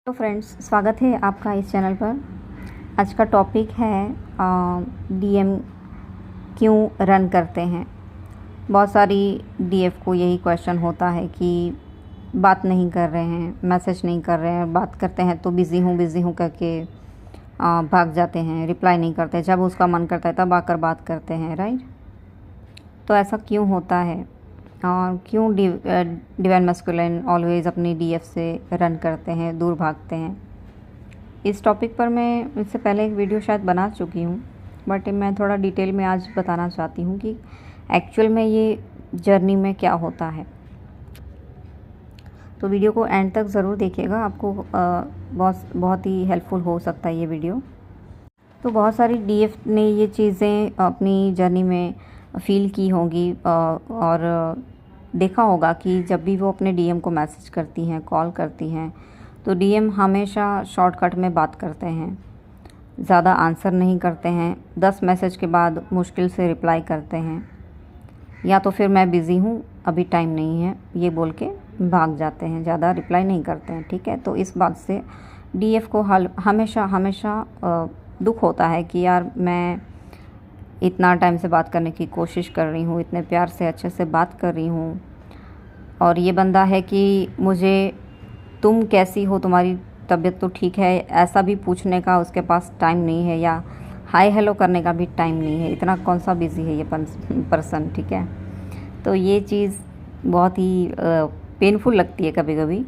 तो फ्रेंड्स, स्वागत है आपका इस चैनल पर। आज का टॉपिक है डीएम क्यों रन करते हैं। बहुत सारी डीएफ को यही क्वेश्चन होता है कि बात नहीं कर रहे हैं, मैसेज नहीं कर रहे हैं, बात करते हैं तो बिज़ी हूँ करके भाग जाते हैं, रिप्लाई नहीं करते। जब उसका मन करता है तब आकर बात करते हैं, राइट। तो ऐसा क्यों होता है और क्यों डिवाइन मैस्कुलिन ऑलवेज़ अपनी डीएफ से रन करते हैं, दूर भागते हैं। इस टॉपिक पर मैं इससे पहले एक वीडियो शायद बना चुकी हूँ, बट मैं थोड़ा डिटेल में आज बताना चाहती हूँ कि एक्चुअल में ये जर्नी में क्या होता है। तो वीडियो को एंड तक ज़रूर देखिएगा, आपको बहुत ही हेल्पफुल हो सकता है ये वीडियो। तो बहुत सारी डीएफ ने ये चीज़ें अपनी जर्नी में फील की होंगी और देखा होगा कि जब भी वो अपने डीएम को मैसेज करती हैं, कॉल करती हैं, तो डीएम हमेशा शॉर्टकट में बात करते हैं, ज़्यादा आंसर नहीं करते हैं। 10 मैसेज के बाद मुश्किल से रिप्लाई करते हैं, या तो फिर मैं बिज़ी हूँ, अभी टाइम नहीं है, ये बोल के भाग जाते हैं, ज़्यादा रिप्लाई नहीं करते हैं। ठीक है, तो इस बात से डीएफ को हमेशा दुख होता है कि यार मैं इतना टाइम से बात करने की कोशिश कर रही हूँ, इतने प्यार से अच्छे से बात कर रही हूँ, और ये बंदा है कि मुझे तुम कैसी हो, तुम्हारी तबीयत तो ठीक है, ऐसा भी पूछने का उसके पास टाइम नहीं है, या हाय हेलो करने का भी टाइम नहीं है। इतना कौन सा बिज़ी है ये पर्सन। ठीक है, तो ये चीज़ बहुत ही पेनफुल लगती है कभी कभी,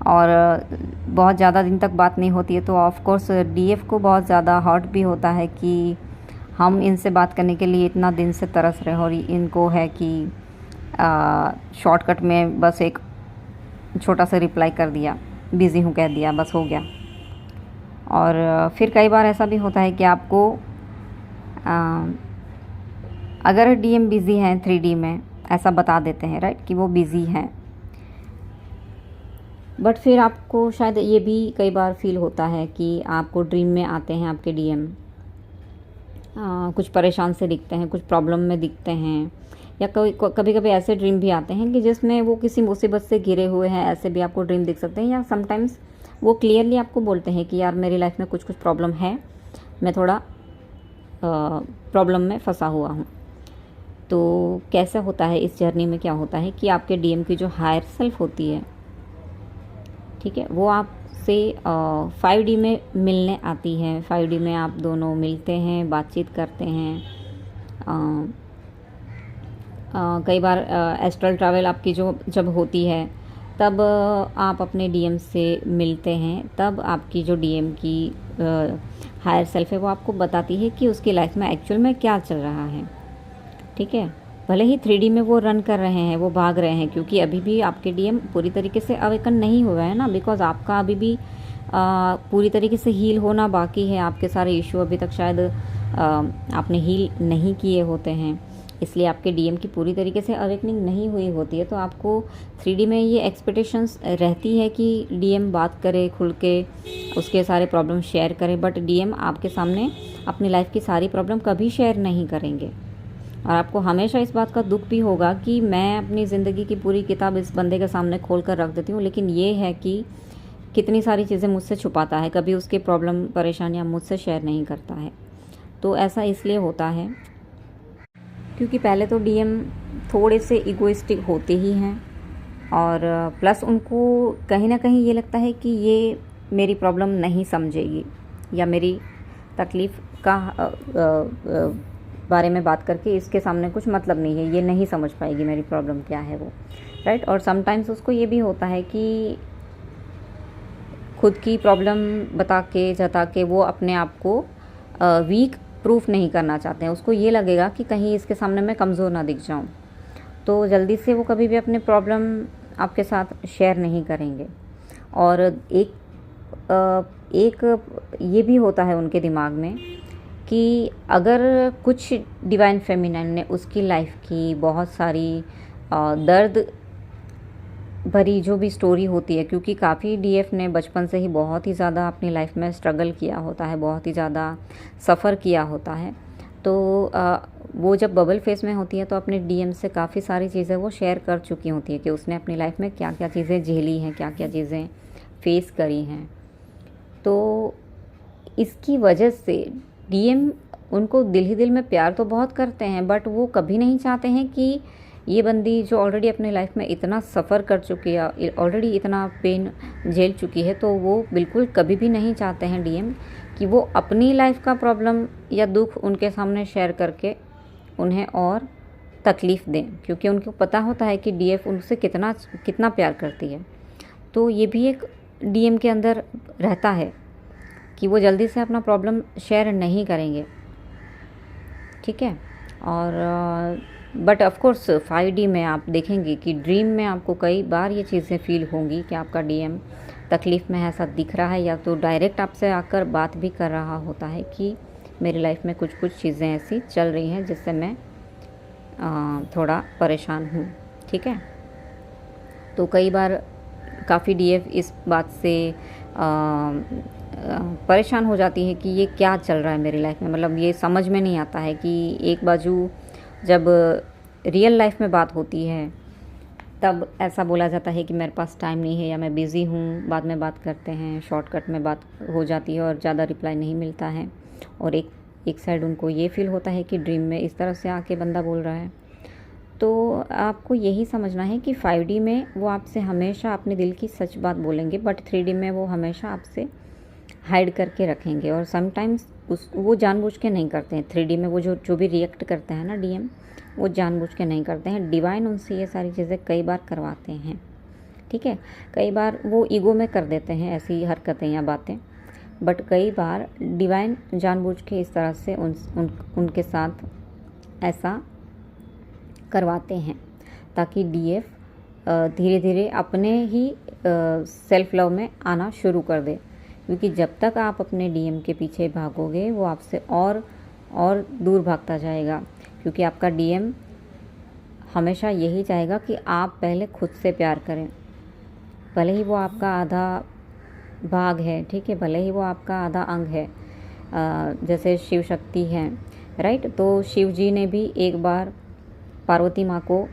और बहुत ज़्यादा दिन तक बात नहीं होती है तो ऑफ कोर्स डीएफ को बहुत ज़्यादा हर्ट भी होता है कि हम इनसे बात करने के लिए इतना दिन से तरस रहे हैं, और इनको है कि शॉर्टकट में बस एक छोटा सा रिप्लाई कर दिया, बिज़ी हूँ कह दिया, बस हो गया। और फिर कई बार ऐसा भी होता है कि आपको अगर डीएम बिज़ी हैं 3D में ऐसा बता देते हैं, राइट, कि वो बिज़ी हैं, बट फिर आपको शायद ये भी कई बार फील होता है कि आपको ड्रीम में आते हैं आपके डीएम, कुछ परेशान से दिखते हैं, कुछ प्रॉब्लम में दिखते हैं, या कभी कभी ऐसे ड्रीम भी आते हैं कि जिसमें वो किसी मुसीबत से घिरे हुए हैं, ऐसे भी आपको ड्रीम दिख सकते हैं। या समटाइम्स वो क्लियरली आपको बोलते हैं कि यार मेरी लाइफ में कुछ प्रॉब्लम है, मैं थोड़ा प्रॉब्लम में फंसा हुआ हूँ। तो कैसा होता है इस जर्नी में, क्या होता है कि आपके डीएम की जो हायर सेल्फ होती है, ठीक है, वो आपसे 5D में मिलने आती है। 5D में आप दोनों मिलते हैं, बातचीत करते हैं। कई बार एस्ट्रल ट्रैवल आपकी जब होती है तब आप अपने डीएम से मिलते हैं, तब आपकी जो डीएम की हायर सेल्फ है वो आपको बताती है कि उसकी लाइफ में एक्चुअल में क्या चल रहा है। ठीक है, भले ही 3D में वो रन कर रहे हैं, वो भाग रहे हैं, क्योंकि अभी भी आपके डीएम पूरी तरीके से अवेकन नहीं हुआ है ना, बिकॉज आपका अभी भी पूरी तरीके से हील होना बाकी है। आपके सारे इशू अभी तक शायद आपने हील नहीं किए होते हैं, इसलिए आपके डीएम की पूरी तरीके से अवेकनिंग नहीं हुई होती है। तो आपको 3D में ये एक्सपेक्टेशंस रहती है कि डीएम बात करे, खुल के उसके सारे प्रॉब्लम शेयर करे, बट डीएम आपके सामने अपनी लाइफ की सारी प्रॉब्लम कभी शेयर नहीं करेंगे। और आपको हमेशा इस बात का दुख भी होगा कि मैं अपनी ज़िंदगी की पूरी किताब इस बंदे के सामने खोल कर रख देती हूँ, लेकिन ये है कि कितनी सारी चीज़ें मुझसे छुपाता है, कभी उसके प्रॉब्लम परेशानियाँ मुझसे शेयर नहीं करता है। तो ऐसा इसलिए होता है क्योंकि पहले तो डीएम थोड़े से इगोइस्टिक होते ही हैं, और प्लस उनको कहीं ना कहीं ये लगता है कि ये मेरी प्रॉब्लम नहीं समझेगी, या मेरी तकलीफ़ का बारे में बात करके इसके सामने कुछ मतलब नहीं है, ये नहीं समझ पाएगी मेरी प्रॉब्लम क्या है वो, राइट। और समटाइम्स उसको ये भी होता है कि खुद की प्रॉब्लम जता के वो अपने आप को वीक प्रूफ नहीं करना चाहते हैं। उसको ये लगेगा कि कहीं इसके सामने मैं कमज़ोर ना दिख जाऊं, तो जल्दी से वो कभी भी अपने प्रॉब्लम आपके साथ शेयर नहीं करेंगे। और एक ये भी होता है उनके दिमाग में कि अगर कुछ डिवाइन फेमिनिन ने उसकी लाइफ की बहुत सारी दर्द भरी जो भी स्टोरी होती है, क्योंकि काफ़ी डीएफ ने बचपन से ही बहुत ही ज़्यादा अपनी लाइफ में स्ट्रगल किया होता है, बहुत ही ज़्यादा सफ़र किया होता है, तो वो जब बबल फेस में होती है तो अपने डीएम से काफ़ी सारी चीज़ें वो शेयर कर चुकी होती है कि उसने अपनी लाइफ में क्या क्या चीज़ें झेली हैं, क्या क्या चीज़ें फेस करी हैं। तो इसकी वजह से डीएम उनको दिल ही दिल में प्यार तो बहुत करते हैं, बट वो कभी नहीं चाहते हैं कि ये बंदी जो ऑलरेडी अपने लाइफ में इतना सफ़र कर चुकी है, ऑलरेडी इतना पेन झेल चुकी है, तो वो बिल्कुल कभी भी नहीं चाहते हैं डीएम कि वो अपनी लाइफ का प्रॉब्लम या दुख उनके सामने शेयर करके उन्हें और तकलीफ़ दें, क्योंकि उनको पता होता है कि डीएफ उनसे कितना प्यार करती है। तो ये भी एक डीएम के अंदर रहता है कि वो जल्दी से अपना प्रॉब्लम शेयर नहीं करेंगे, ठीक है। और बट ऑफ कोर्स 5D में आप देखेंगे कि ड्रीम में आपको कई बार ये चीज़ें फील होंगी कि आपका डीएम तकलीफ़ में है, ऐसा दिख रहा है, या तो डायरेक्ट आपसे आकर बात भी कर रहा होता है कि मेरी लाइफ में कुछ चीज़ें ऐसी चल रही हैं जिससे मैं थोड़ा परेशान हूँ, ठीक है। तो कई बार काफ़ी डीएफ इस बात से परेशान हो जाती है कि ये क्या चल रहा है मेरी लाइफ में, मतलब ये समझ में नहीं आता है कि एक बाजू जब रियल लाइफ में बात होती है तब ऐसा बोला जाता है कि मेरे पास टाइम नहीं है या मैं बिज़ी हूँ, बाद में बात करते हैं, शॉर्टकट में बात हो जाती है और ज़्यादा रिप्लाई नहीं मिलता है। और एक साइड उनको ये फील होता है कि ड्रीम में इस तरह से आके बंदा बोल रहा है। तो आपको यही समझना है कि 5D में वो आपसे हमेशा अपने दिल की सच बात बोलेंगे, बट 3D में वो हमेशा आपसे हाइड करके रखेंगे। और समटाइम्स वो जानबूझ के नहीं करते हैं। 3D में वो जो भी रिएक्ट करते हैं ना डीएम, वो जानबूझ के नहीं करते हैं। डिवाइन उनसे ये सारी चीज़ें कई बार करवाते हैं, ठीक है। कई बार वो ईगो में कर देते हैं ऐसी हरकतें या बातें, बट कई बार डिवाइन जानबूझ के इस तरह से उनके साथ ऐसा करवाते हैं ताकि डीएफ धीरे धीरे अपने ही सेल्फ लव में आना शुरू कर दे। क्योंकि जब तक आप अपने डीएम के पीछे भागोगे वो आपसे और दूर भागता जाएगा, क्योंकि आपका डीएम हमेशा यही चाहेगा कि आप पहले खुद से प्यार करें। भले ही वो आपका आधा भाग है, ठीक है, भले ही वो आपका आधा अंग है, जैसे शिव शक्ति हैं, राइट। तो शिव जी ने भी एक बार पार्वती माँ को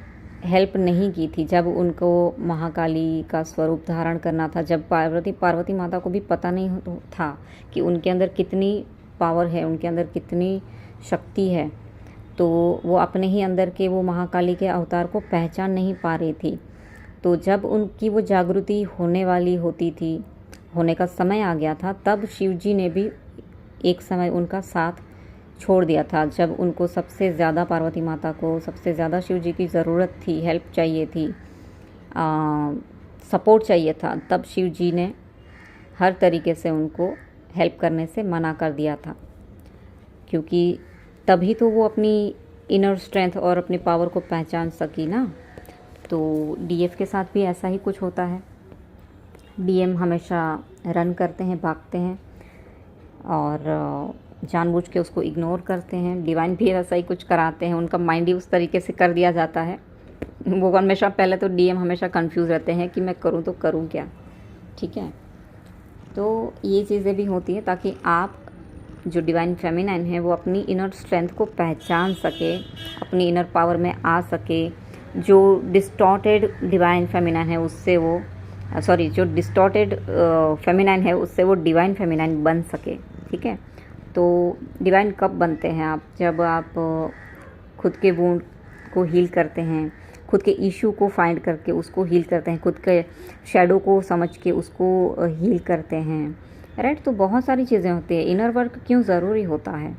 हेल्प नहीं की थी जब उनको महाकाली का स्वरूप धारण करना था, जब पार्वती माता को भी पता नहीं था कि उनके अंदर कितनी पावर है, उनके अंदर कितनी शक्ति है। तो वो अपने ही अंदर के वो महाकाली के अवतार को पहचान नहीं पा रही थी। तो जब उनकी वो जागृति होने का समय आ गया था, तब शिव जी ने भी एक समय उनका साथ छोड़ दिया था। जब उनको सबसे ज़्यादा पार्वती माता को सबसे ज़्यादा शिव जी की ज़रूरत थी, हेल्प चाहिए थी, सपोर्ट चाहिए था, तब शिव जी ने हर तरीके से उनको हेल्प करने से मना कर दिया था। क्योंकि तभी तो वो अपनी इनर स्ट्रेंथ और अपनी पावर को पहचान सकी ना। तो डीएफ के साथ भी ऐसा ही कुछ होता है। डीएम हमेशा रन करते हैं, भागते हैं और जानबूझ के उसको इग्नोर करते हैं। डिवाइन भी ऐसा ही कुछ कराते हैं, उनका माइंड ही उस तरीके से कर दिया जाता है। वो हमेशा पहले तो डीएम हमेशा कंफ्यूज रहते हैं कि मैं करूँ तो करूँ क्या, ठीक है। तो ये चीज़ें भी होती हैं ताकि आप जो डिवाइन फेमिनाइन है वो अपनी इनर स्ट्रेंथ को पहचान सके, अपनी इनर पावर में आ सके। जो डिस्टॉर्टेड डिवाइन फेमिनाइन है उससे वो जो डिस्टॉर्टेड फेमिनाइन है उससे वो डिवाइन फेमिनाइन बन सके, ठीक है। तो डिवाइन कब बनते हैं आप? जब आप खुद के वुंड को हील करते हैं, खुद के इशू को फाइंड करके उसको हील करते हैं, खुद के शैडो को समझ के उसको हील करते हैं, राइट। तो बहुत सारी चीज़ें होती है। इनर वर्क क्यों ज़रूरी होता है?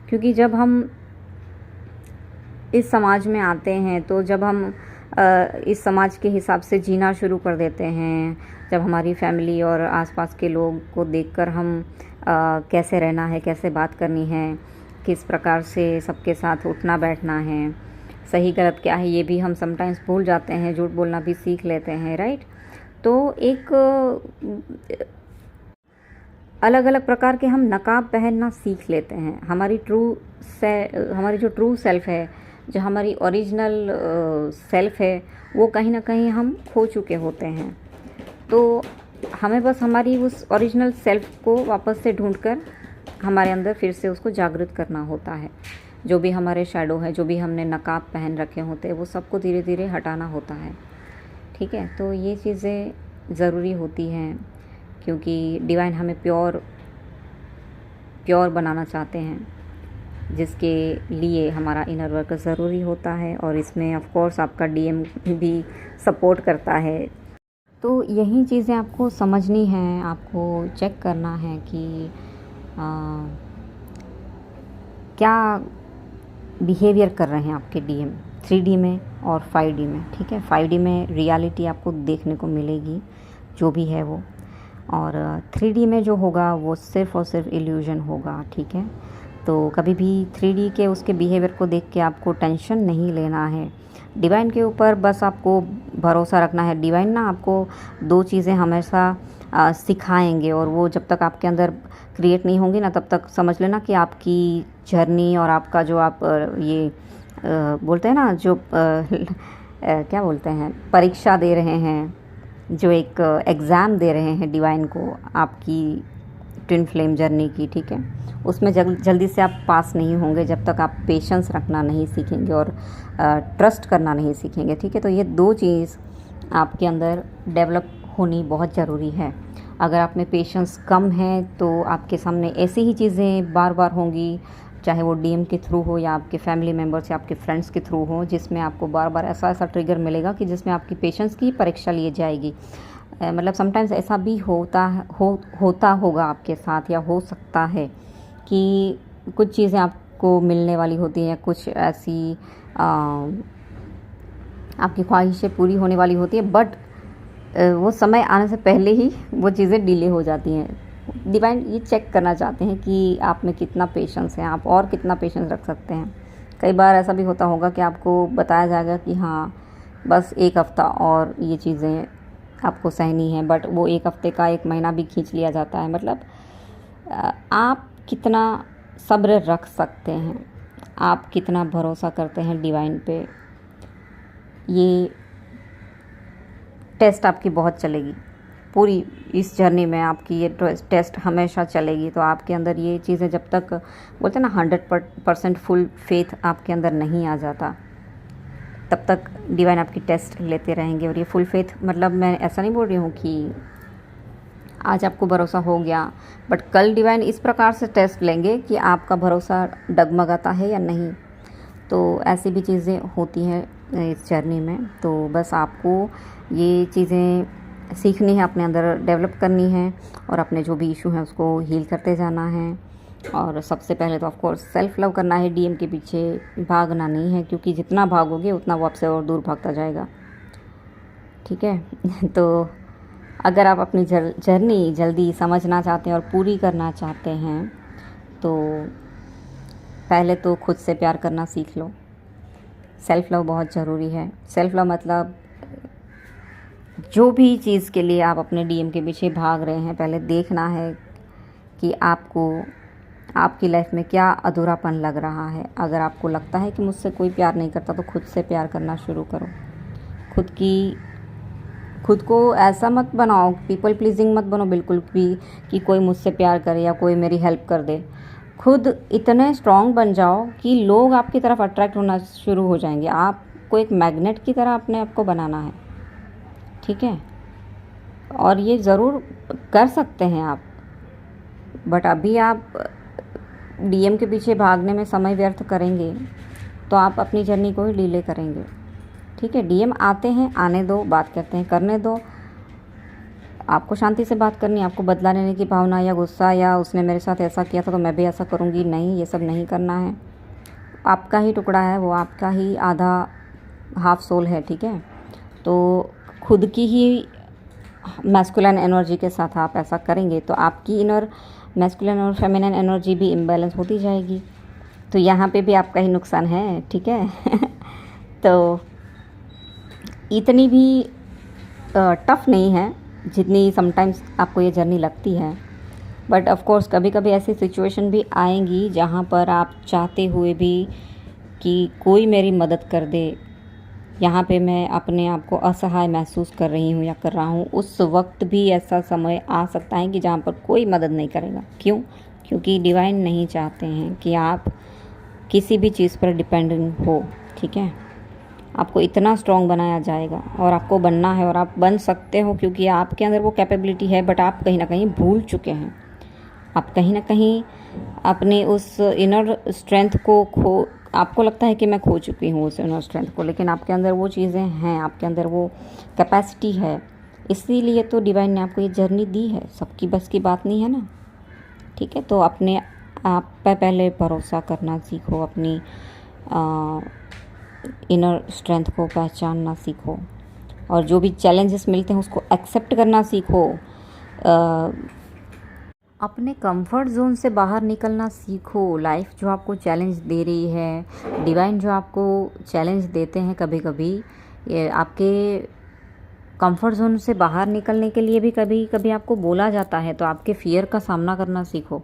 क्योंकि जब हम इस समाज में आते हैं, तो जब हम इस समाज के हिसाब से जीना शुरू कर देते हैं, जब हमारी फैमिली और आसपास के लोग को देखकर हम कैसे रहना है, कैसे बात करनी है, किस प्रकार से सबके साथ उठना बैठना है, सही गलत क्या है, ये भी हम समटाइम्स भूल जाते हैं, झूठ बोलना भी सीख लेते हैं, राइट। तो एक अलग अलग प्रकार के हम नकाब पहनना सीख लेते हैं। हमारी जो ट्रू सेल्फ है, जो हमारी ओरिजिनल सेल्फ है, वो कहीं ना कहीं हम खो चुके होते हैं। तो हमें बस हमारी उस ओरिजिनल सेल्फ को वापस से ढूंढकर हमारे अंदर फिर से उसको जागृत करना होता है। जो भी हमारे शैडो है, जो भी हमने नकाब पहन रखे होते हैं, वो सबको धीरे धीरे हटाना होता है, ठीक है। तो ये चीज़ें ज़रूरी होती हैं। क्योंकि डिवाइन हमें प्योर बनाना चाहते हैं, जिसके लिए हमारा इनर वर्क ज़रूरी होता है, और इसमें ऑफ कोर्स आपका डीएम भी सपोर्ट करता है। तो यही चीज़ें आपको समझनी है, आपको चेक करना है कि क्या बिहेवियर कर रहे हैं आपके डीएम 3D में और 5D में। ठीक है, 5D में रियलिटी आपको देखने को मिलेगी जो भी है वो, और 3D में जो होगा वो सिर्फ़ और सिर्फ इल्यूजन होगा। ठीक है, तो कभी भी 3D के उसके बिहेवियर को देख के आपको टेंशन नहीं लेना है। डिवाइन के ऊपर बस आपको भरोसा रखना है। डिवाइन ना आपको 2 चीज़ें हमेशा सिखाएंगे, और वो जब तक आपके अंदर क्रिएट नहीं होंगी ना, तब तक समझ लेना कि आपकी जर्नी और आपका जो आप ये बोलते हैं ना, जो क्या बोलते हैं, परीक्षा दे रहे हैं, जो एक एग्ज़ाम दे रहे हैं डिवाइन को आपकी ट्विन फ्लेम जर्नी की। ठीक है, उसमें जल्दी से आप पास नहीं होंगे जब तक आप पेशेंस रखना नहीं सीखेंगे और ट्रस्ट करना नहीं सीखेंगे। ठीक है, तो ये 2 चीज़ आपके अंदर डेवलप होनी बहुत ज़रूरी है। अगर आप में पेशेंस कम है तो आपके सामने ऐसी ही चीज़ें बार बार होंगी, चाहे वो डीएम के थ्रू हो या आपके फैमिली मेम्बर्स या आपके फ्रेंड्स के थ्रू हो, जिसमें आपको बार बार ऐसा ट्रिगर मिलेगा कि जिसमें आपकी पेशेंस की परीक्षा ली जाएगी। मतलब समटाइम्स ऐसा भी होता होगा आपके साथ, या हो सकता है कि कुछ चीज़ें आपको मिलने वाली होती हैं, कुछ ऐसी आपकी ख्वाहिशें पूरी होने वाली होती है, बट वो समय आने से पहले ही वो चीज़ें डिले हो जाती हैं। डिवाइन ये चेक करना चाहते हैं कि आप में कितना पेशेंस है, आप और कितना पेशेंस रख सकते हैं। कई बार ऐसा भी होता होगा कि आपको बताया जाएगा कि हाँ बस 1 हफ़्ता और ये चीज़ें आपको सहनी है, बट वो 1 हफ़्ते का 1 महीना भी खींच लिया जाता है। मतलब आप कितना सब्र रख सकते हैं, आप कितना भरोसा करते हैं डिवाइन पे, ये टेस्ट आपकी बहुत चलेगी। पूरी इस जर्नी में आपकी ये टेस्ट हमेशा चलेगी। तो आपके अंदर ये चीज़ें जब तक बोलते हैं ना 100% फुल फेथ आपके अंदर नहीं आ जाता, तब तक डिवाइन आपकी टेस्ट लेते रहेंगे। और ये फुल फेथ मतलब मैं ऐसा नहीं बोल रही हूँ कि आज आपको भरोसा हो गया, बट कल डिवाइन इस प्रकार से टेस्ट लेंगे कि आपका भरोसा डगमगाता है या नहीं। तो ऐसी भी चीज़ें होती हैं इस जर्नी में। तो बस आपको ये चीज़ें सीखनी है, अपने अंदर डेवलप करनी है, और अपने जो भी इशू हैं उसको हील करते जाना है। और सबसे पहले तो ऑफ कोर्स सेल्फ लव करना है, डीएम के पीछे भागना नहीं है, क्योंकि जितना भागोगे उतना वो आपसे और दूर भागता जाएगा। ठीक है तो अगर आप अपनी जर्नी जल्दी समझना चाहते हैं और पूरी करना चाहते हैं, तो पहले तो खुद से प्यार करना सीख लो। सेल्फ लव बहुत ज़रूरी है। सेल्फ लव मतलब जो भी चीज़ के लिए आप अपने डीएम के पीछे भाग रहे हैं, पहले देखना है कि आपको आपकी लाइफ में क्या अधूरापन लग रहा है। अगर आपको लगता है कि मुझसे कोई प्यार नहीं करता, तो खुद से प्यार करना शुरू करो। खुद को ऐसा मत बनाओ, पीपल प्लीजिंग मत बनो बिल्कुल भी, कि कोई मुझसे प्यार करे या कोई मेरी हेल्प कर दे। खुद इतने स्ट्रॉन्ग बन जाओ कि लोग आपकी तरफ अट्रैक्ट होना शुरू हो जाएंगे। आपको एक मैग्नेट की तरह अपने आप को बनाना है। ठीक है, और ये ज़रूर कर सकते हैं आप, बट अभी आप डीएम के पीछे भागने में समय व्यर्थ करेंगे तो आप अपनी जर्नी को ही डिले करेंगे। ठीक है, डीएम आते हैं, आने दो, बात करते हैं, करने दो। आपको शांति से बात करनी, आपको बदला लेने की भावना या गुस्सा, या उसने मेरे साथ ऐसा किया था तो मैं भी ऐसा करूँगी, नहीं, ये सब नहीं करना है। आपका ही टुकड़ा है वो, आपका ही आधा हाफ सोल है। ठीक है, तो खुद की ही मैस्कुलिन एनर्जी के साथ आप ऐसा करेंगे तो आपकी इनर मैस्कुलिन और फेमिनिन एनर्जी भी इम्बैलेंस होती जाएगी। तो यहाँ पे भी आपका ही नुकसान है। ठीक है तो इतनी भी टफ़ नहीं है जितनी समटाइम्स आपको ये जर्नी लगती है, बट ऑफ कोर्स कभी कभी ऐसी सिचुएशन भी आएंगी जहाँ पर आप चाहते हुए भी कि कोई मेरी मदद कर दे, यहाँ पे मैं अपने आप को असहाय महसूस कर रही हूँ या कर रहा हूँ, उस वक्त भी ऐसा समय आ सकता है कि जहाँ पर कोई मदद नहीं करेगा। क्यों? क्योंकि डिवाइन नहीं चाहते हैं कि आप किसी भी चीज़ पर डिपेंडेंट हो। ठीक है, आपको इतना स्ट्रॉन्ग बनाया जाएगा, और आपको बनना है और आप बन सकते हो, क्योंकि आपके अंदर वो कैपेबिलिटी है। बट आप कहीं ना कहीं भूल चुके हैं, आप कहीं ना कहीं अपने उस इनर स्ट्रेंथ को आपको लगता है कि मैं खो चुकी हूँ उस इनर स्ट्रेंथ को, लेकिन आपके अंदर वो चीज़ें हैं, आपके अंदर वो कैपेसिटी है। इसीलिए तो डिवाइन ने आपको ये जर्नी दी है, सबकी बस की बात नहीं है ना। ठीक है, तो अपने आप पे पहले भरोसा करना सीखो, अपनी इनर स्ट्रेंथ को पहचानना सीखो, और जो भी चैलेंजेस मिलते हैं उसको एक्सेप्ट करना सीखो। अपने कंफर्ट जोन से बाहर निकलना सीखो। लाइफ जो आपको चैलेंज दे रही है, डिवाइन जो आपको चैलेंज देते हैं, कभी कभी ये आपके कंफर्ट जोन से बाहर निकलने के लिए भी कभी कभी आपको बोला जाता है। तो आपके फियर का सामना करना सीखो।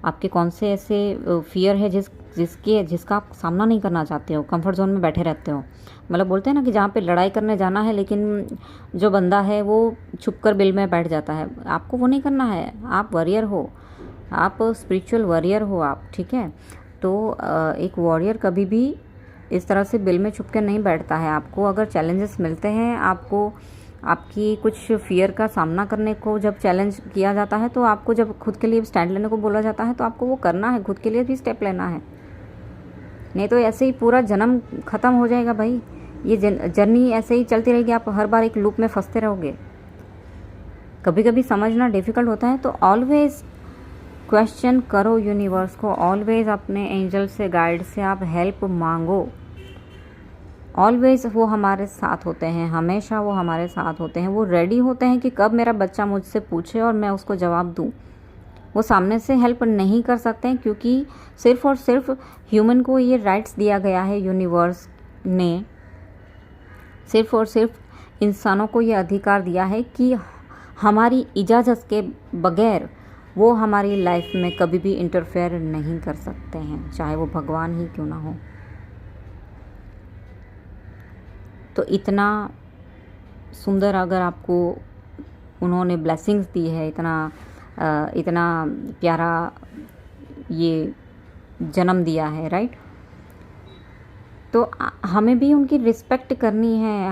आपके कौन से ऐसे फियर है जिसका आप सामना नहीं करना चाहते हो, कंफर्ट जोन में बैठे रहते हो। मतलब बोलते हैं ना कि जहाँ पे लड़ाई करने जाना है, लेकिन जो बंदा है वो छुप कर बिल में बैठ जाता है। आपको वो नहीं करना है, आप वॉरियर हो, आप स्पिरिचुअल वॉरियर हो आप। ठीक है, तो एक वॉरियर कभी भी इस तरह से बिल में छुप कर नहीं बैठता है। आपको अगर चैलेंजेस मिलते हैं, आपको आपकी कुछ फियर का सामना करने को जब चैलेंज किया जाता है, तो आपको जब खुद के लिए स्टैंड लेने को बोला जाता है, तो आपको वो करना है, खुद के लिए भी स्टेप लेना है। नहीं तो ऐसे ही पूरा जन्म ख़त्म हो जाएगा भाई। ये जर्नी ऐसे ही चलती रहेगी, आप हर बार एक लूप में फंसते रहोगे। कभी कभी समझना डिफ़िकल्ट होता है, तो ऑलवेज क्वेश्चन करो यूनिवर्स को, ऑलवेज अपने एंजल से, गाइड से आप हेल्प मांगो। ऑलवेज वो हमारे साथ होते हैं, हमेशा वो हमारे साथ होते हैं। वो रेडी होते हैं कि कब मेरा बच्चा मुझसे पूछे और मैं उसको जवाब दूं। वो सामने से हेल्प नहीं कर सकते हैं, क्योंकि सिर्फ और सिर्फ ह्यूमन को ये राइट्स दिया गया है, यूनिवर्स ने सिर्फ और सिर्फ इंसानों को ये अधिकार दिया है कि हमारी इजाज़त के बगैर वो हमारी लाइफ में कभी भी इंटरफेयर नहीं कर सकते हैं, चाहे वो भगवान ही क्यों ना हो। तो इतना सुंदर अगर आपको उन्होंने ब्लेसिंग्स दी है, इतना प्यारा ये जन्म दिया है, राइट, तो हमें भी उनकी रिस्पेक्ट करनी है।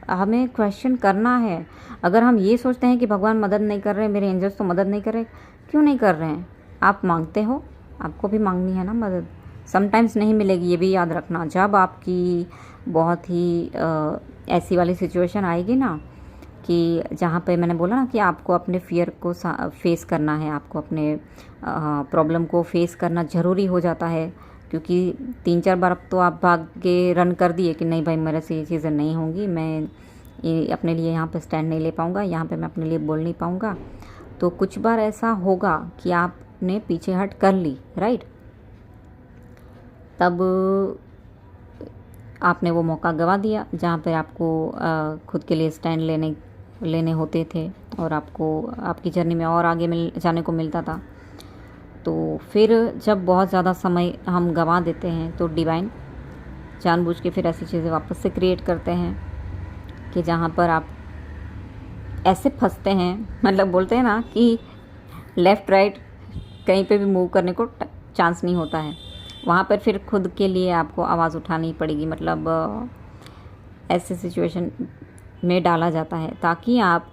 हमें क्वेश्चन करना है। अगर हम ये सोचते हैं कि भगवान मदद नहीं कर रहे, मेरे एंजल्स तो मदद नहीं कर रहे, क्यों नहीं कर रहे हैं? आप मांगते हो, आपको भी मांगनी है ना मदद। समटाइम्स नहीं मिलेगी, ये भी याद रखना। जब आपकी बहुत ही ऐसी वाली सिचुएशन आएगी ना, कि जहाँ पे मैंने बोला ना कि आपको अपने फियर को फेस करना है, आपको अपने प्रॉब्लम को फेस करना ज़रूरी हो जाता है, क्योंकि 3-4 बार अब तो आप भाग के रन कर दिए कि नहीं भाई मेरे से ये चीज़ें नहीं होंगी, मैं ये अपने लिए यहाँ पे स्टैंड नहीं ले पाऊँगा, यहाँ पे मैं अपने लिए बोल नहीं पाऊँगा। तो कुछ बार ऐसा होगा कि आपने पीछे हट कर ली, राइट, तब आपने वो मौका गंवा दिया जहाँ पे आपको खुद के लिए स्टैंड लेने होते थे, और आपको आपकी जर्नी में और आगे जाने को मिलता था। तो फिर जब बहुत ज़्यादा समय हम गंवा देते हैं, तो डिवाइन जानबूझ के फिर ऐसी चीज़ें वापस से क्रिएट करते हैं कि जहाँ पर आप ऐसे फंसते हैं, मतलब बोलते हैं ना कि लेफ़्ट राइट कहीं पे भी मूव करने को चांस नहीं होता है। वहाँ पर फिर खुद के लिए आपको आवाज़ उठानी पड़ेगी। मतलब ऐसे सिचुएशन में डाला जाता है ताकि आप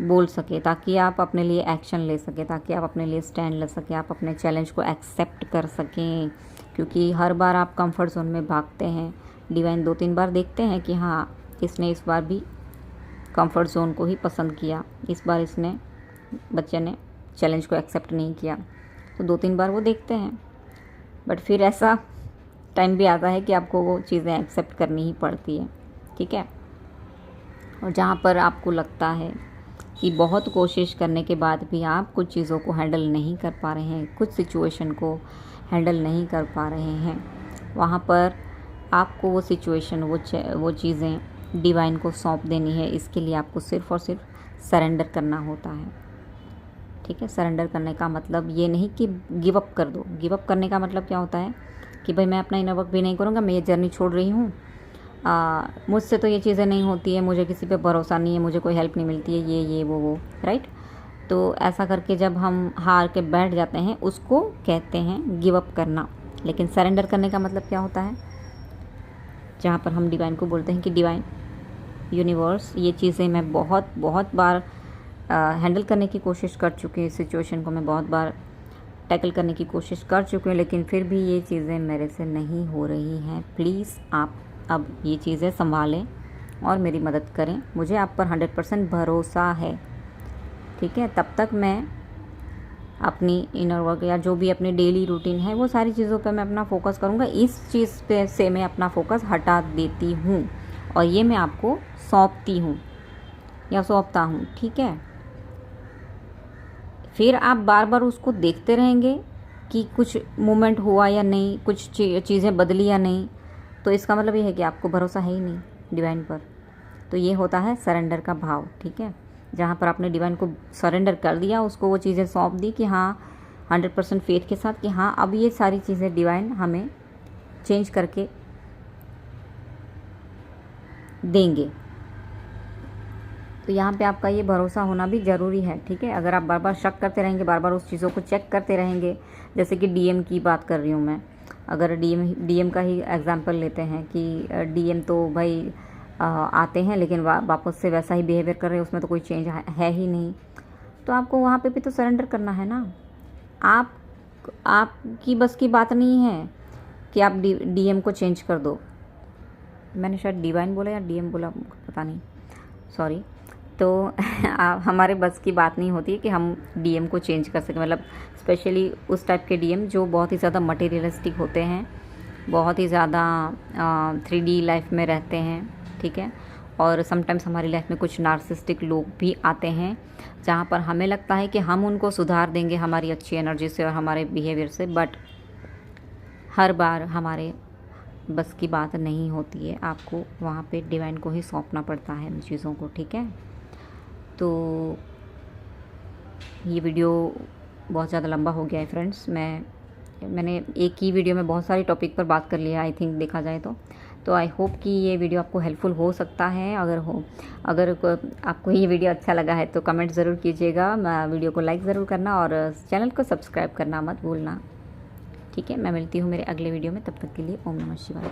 बोल सके, ताकि आप अपने लिए एक्शन ले सके, ताकि आप अपने लिए स्टैंड ले सके, आप अपने चैलेंज को एक्सेप्ट कर सकें। क्योंकि हर बार आप कंफर्ट जोन में भागते हैं, डिवाइन 2-3 बार देखते हैं कि हाँ, इसने इस बार भी कंफर्ट जोन को ही पसंद किया, इस बार इसने बच्चे ने चैलेंज को एक्सेप्ट नहीं किया। तो 2-3 बार वो देखते हैं, बट फिर ऐसा टाइम भी आता है कि आपको वो चीज़ें एक्सेप्ट करनी ही पड़ती है। ठीक है, और जहाँ पर आपको लगता है कि बहुत कोशिश करने के बाद भी आप कुछ चीज़ों को हैंडल नहीं कर पा रहे हैं, कुछ सिचुएशन को हैंडल नहीं कर पा रहे हैं, वहाँ पर आपको वो सिचुएशन, वो चीज़ें डिवाइन को सौंप देनी है। इसके लिए आपको सिर्फ़ और सिर्फ सरेंडर करना होता है। ठीक है, सरेंडर करने का मतलब ये नहीं कि गिव अप कर दो। गिव अप करने का मतलब क्या होता है कि भाई मैं अपना इनर वर्क भी नहीं करूँगा, मैं ये जर्नी छोड़ रही हूँ, मुझसे तो ये चीज़ें नहीं होती है, मुझे किसी पे भरोसा नहीं है, मुझे कोई हेल्प नहीं मिलती है, ये वो, राइट। तो ऐसा करके जब हम हार के बैठ जाते हैं, उसको कहते हैं गिव अप करना। लेकिन सरेंडर करने का मतलब क्या होता है जहाँ पर हम डिवाइन को बोलते हैं कि डिवाइन, यूनिवर्स, ये चीज़ें मैं बहुत बहुत बार हैंडल करने की कोशिश कर चुकी हूँ, इस सिचुएशन को मैं बहुत बार टैकल करने की कोशिश कर चुकी हूँ, लेकिन फिर भी ये चीज़ें मेरे से नहीं हो रही हैं। प्लीज़ आप अब ये चीज़ें संभालें और मेरी मदद करें। मुझे आप पर 100% भरोसा है, ठीक है। तब तक मैं अपनी इनर वर्क या जो भी अपनी डेली रूटीन है वो सारी चीज़ों पे मैं अपना फोकस करूँगा। इस चीज़ पे से मैं अपना फोकस हटा देती हूँ और ये मैं आपको सौंपती हूँ या सौंपता हूँ, ठीक है। फिर आप बार बार उसको देखते रहेंगे कि कुछ मूवमेंट हुआ या नहीं, कुछ चीज़ें बदली या नहीं, तो इसका मतलब ये है कि आपको भरोसा है ही नहीं डिवाइन पर। तो ये होता है सरेंडर का भाव, ठीक है। जहाँ पर आपने डिवाइन को सरेंडर कर दिया, उसको वो चीज़ें सौंप दी कि हाँ 100% फेथ के साथ कि हाँ अब ये सारी चीज़ें डिवाइन हमें चेंज करके देंगे। तो यहाँ पे आपका ये भरोसा होना भी ज़रूरी है, ठीक है। अगर आप बार बार शक करते रहेंगे, बार बार उस चीज़ों को चेक करते रहेंगे, जैसे कि डीएम की बात कर रही हूँ मैं, अगर डीएम का ही एग्जांपल लेते हैं कि डीएम तो भाई आते हैं लेकिन वापस से वैसा ही बिहेवियर कर रहे हैं, उसमें तो कोई चेंज है ही नहीं, तो आपको वहाँ पे भी तो सरेंडर करना है ना। आपकी बस की बात नहीं है कि आप डीएम को चेंज कर दो। मैंने शायद डिवाइन बोला या डीएम बोला, पता नहीं, सॉरी। तो हमारे बस की बात नहीं होती है कि हम डीएम को चेंज कर सकें, मतलब स्पेशली उस टाइप के डीएम जो बहुत ही ज़्यादा मटेरियलिस्टिक होते हैं, बहुत ही ज़्यादा 3D लाइफ में रहते हैं, ठीक है। और समटाइम्स हमारी लाइफ में कुछ नार्सिसिस्टिक लोग भी आते हैं जहाँ पर हमें लगता है कि हम उनको सुधार देंगे हमारी अच्छी एनर्जी से और हमारे बिहेवियर से, बट हर बार हमारे बस की बात नहीं होती है। आपको वहाँ पे डिवाइन को ही सौंपना पड़ता है इन चीज़ों को, ठीक है। तो ये वीडियो बहुत ज़्यादा लंबा हो गया है फ्रेंड्स। मैंने एक ही वीडियो में बहुत सारी टॉपिक पर बात कर लिया आई थिंक, देखा जाए तो आई होप कि ये वीडियो आपको हेल्पफुल हो सकता है। अगर आपको ये वीडियो अच्छा लगा है तो कमेंट ज़रूर कीजिएगा, वीडियो को लाइक ज़रूर करना और चैनल को सब्सक्राइब करना मत भूलना, ठीक है। मैं मिलती हूँ मेरे अगले वीडियो में, तब तक के लिए ओम नमः शिवाय।